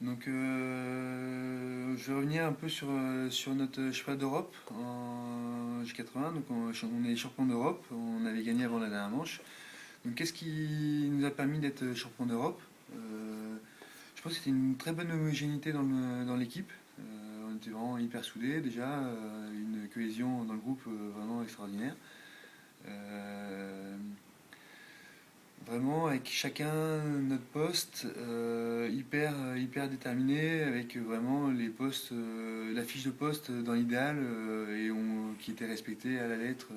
Donc, je vais revenir un peu sur notre cheval d'Europe en J80. Donc, on est champion d'Europe. On avait gagné avant la dernière manche. Donc, qu'est-ce qui nous a permis d'être champion d'Europe? Je pense que c'était une très bonne homogénéité dans l'équipe. On était vraiment hyper soudés déjà, une cohésion dans le groupe vraiment extraordinaire. Euh, Vraiment avec chacun notre poste, hyper déterminé, avec vraiment les postes, la fiche de poste dans l'idéal, qui était respectée à la lettre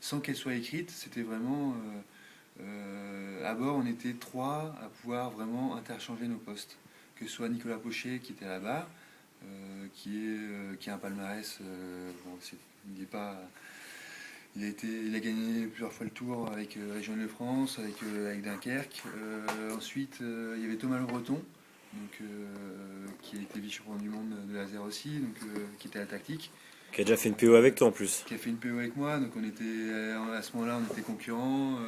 sans qu'elle soit écrite. C'était vraiment à bord, on était trois à pouvoir vraiment interchanger nos postes. Que ce soit Nicolas Pochet qui était à la barre, qui a un palmarès, il n'est pas, il a gagné plusieurs fois le tour avec Région de France, avec Dunkerque. Ensuite, il y avait Thomas Le Breton, qui a été vice-champion du monde de laser aussi, qui était à la tactique, Qui a déjà fait une PO avec toi en plus. qui a fait une PO avec moi. Donc on était à ce moment-là, on était concurrents,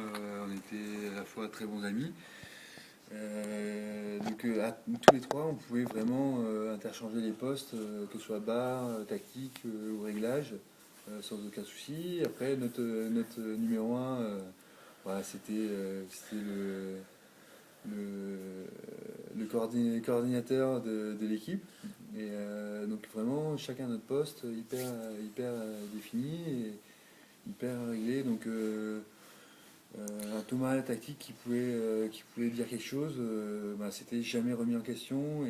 on était à la fois très bons amis. Tous les trois, on pouvait vraiment interchanger les postes, que ce soit barre, tactique ou réglage, sans aucun souci. Après, notre numéro un, voilà, c'était le coordinateur de l'équipe. Donc vraiment, chacun notre poste, hyper défini et hyper réglé. Un Thomas à la tactique qui pouvait dire quelque chose, bah, c'était jamais remis en question.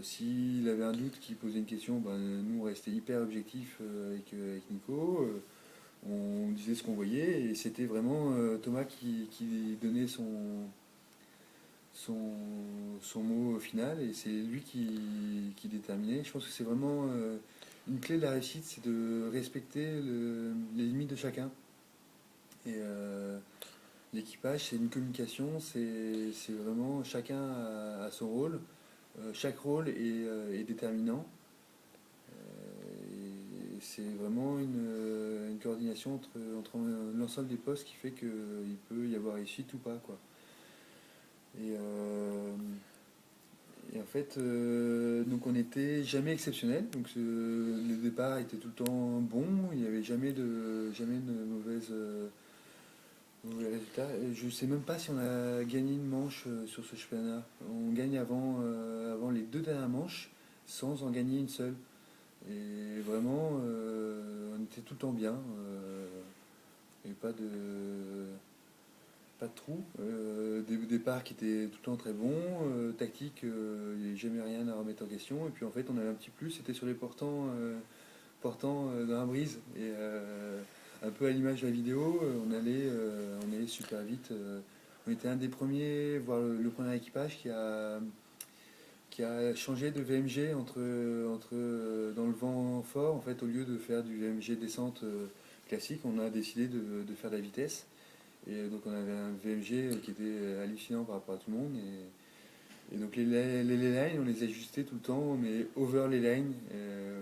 S'il avait un doute, qu'il posait une question, bah, nous on restait hyper objectifs avec Nico. On disait ce qu'on voyait et c'était vraiment Thomas qui donnait son, son mot final et c'est lui qui déterminait. Je pense que c'est vraiment une clé de la réussite, c'est de respecter les limites de chacun. Et l'équipage, c'est une communication, c'est vraiment chacun a son rôle. Chaque rôle est déterminant. Et c'est vraiment une coordination entre l'ensemble des postes qui fait qu'il peut y avoir réussite ou pas, quoi. Et, euh, et en fait, donc on n'était jamais exceptionnel. Donc le départ était tout le temps bon. Il n'y avait jamais de mauvais résultats. Et je ne sais même pas si on a gagné une manche sur ce championnat. On gagne avant les deux dernières manches sans en gagner une seule. Et vraiment, on était tout le temps bien. Et pas de trou. Des départs qui étaient tout le temps très bons. Tactique, il n'y avait jamais rien à remettre en question. Et puis en fait, on avait un petit plus, c'était sur les portants dans la brise. Un peu à l'image de la vidéo, on allait super vite. On était un des premiers, voire le premier équipage qui a changé de VMG dans le vent fort. En fait, au lieu de faire du VMG descente classique, on a décidé de faire de la vitesse. Donc on avait un VMG qui était hallucinant par rapport à tout le monde. Et donc les lines, on les ajustait tout le temps, mais over les lines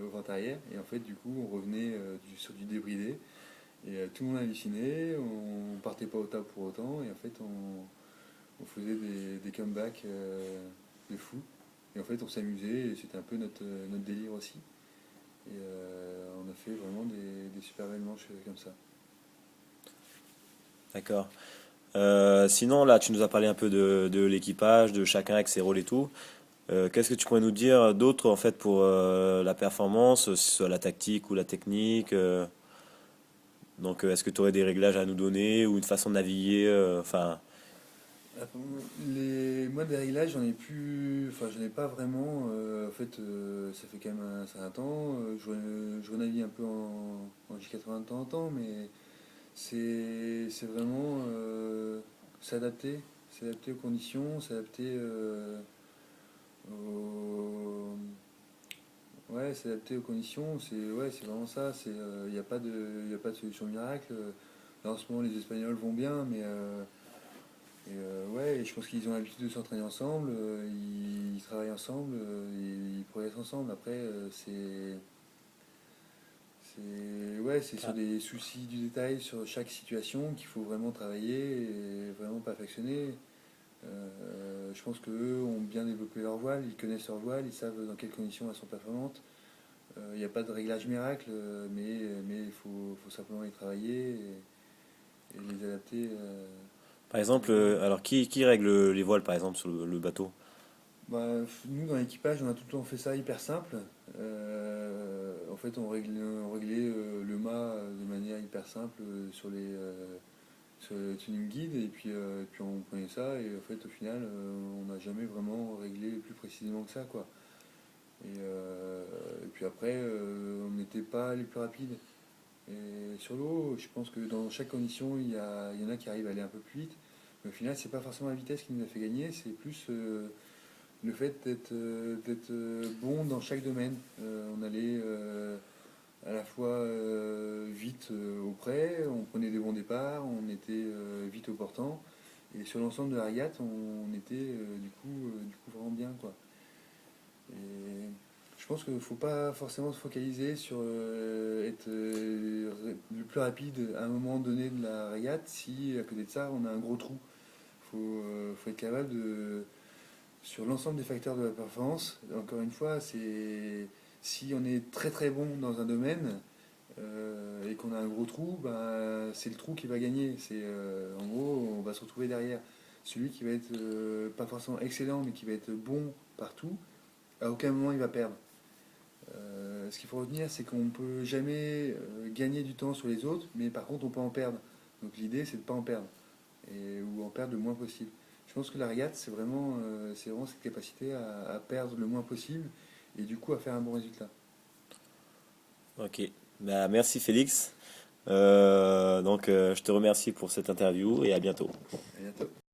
au vent arrière. Et en fait, du coup, on revenait sur du débridé. Et tout le monde hallucinait, on partait pas au top pour autant. Et en fait, on faisait des comebacks de fou. Et en fait, on s'amusait et c'était un peu notre délire aussi. On a fait vraiment des super belles manches comme ça. D'accord. Sinon, là, tu nous as parlé un peu de l'équipage, de chacun avec ses rôles et tout. Qu'est-ce que tu pourrais nous dire d'autre en fait pour la performance, que ce soit la tactique ou la technique est-ce que tu aurais des réglages à nous donner ou une façon de naviguer enfin, Les modes de réglage, j'en ai plus. Enfin, j'en ai pas vraiment. En fait, ça fait quand même un certain temps. Je renavigue un peu en J80 de temps en temps, mais c'est vraiment s'adapter. S'adapter aux conditions, s'adapter aux. Ouais, s'adapter aux conditions, c'est vraiment ça. Il n'y a pas de solution miracle. Là, en ce moment, les Espagnols vont bien, mais ouais, et je pense qu'ils ont l'habitude de s'entraîner ensemble, ils travaillent ensemble, ils progressent ensemble. Après, ouais, c'est sur ah, des soucis du détail, sur chaque situation qu'il faut vraiment travailler et vraiment perfectionner. Je pense qu'eux ont bien développé leur voile, ils connaissent leur voile, ils savent dans quelles conditions elles sont performantes. Il n'y a pas de réglage miracle, mais il faut simplement y travailler et les adapter Par au exemple, besoin. alors qui règle les voiles par exemple sur le bateau? Bah, nous, dans l'équipage, on a tout le temps fait ça hyper simple. En fait, on réglait le mât de manière hyper simple sur le tuning guide, et puis on prenait ça, et en fait, au final, on n'a jamais vraiment réglé plus précisément que ça, quoi. Et puis après, on n'était pas les plus rapides. Et sur l'eau, je pense que dans chaque condition, il y en a qui arrivent à aller un peu plus vite. Mais au final, c'est pas forcément la vitesse qui nous a fait gagner, c'est plus le fait d'être bon dans chaque domaine. On allait à la fois vite au près, on prenait des bons départs, on était vite au portant. Et sur l'ensemble de la régate, on était du coup vraiment bien, quoi. Et je pense qu'il ne faut pas forcément se focaliser sur être le plus rapide à un moment donné de la régate si à côté de ça on a un gros trou. Faut être capable de, sur l'ensemble des facteurs de la performance, encore une fois, c'est si on est très très bon dans un domaine et qu'on a un gros trou, ben, c'est le trou qui va gagner. En gros, on va se retrouver derrière. Celui qui va être pas forcément excellent, mais qui va être bon partout, à aucun moment il va perdre. Ce qu'il faut retenir, c'est qu'on ne peut jamais gagner du temps sur les autres, mais par contre, on peut en perdre. Donc l'idée, c'est de ne pas en perdre, ou en perdre le moins possible. Je pense que la régate, c'est vraiment cette capacité à perdre le moins possible, et du coup à faire un bon résultat. Ok. Bah, merci Félix. Je te remercie pour cette interview et à bientôt. À bientôt.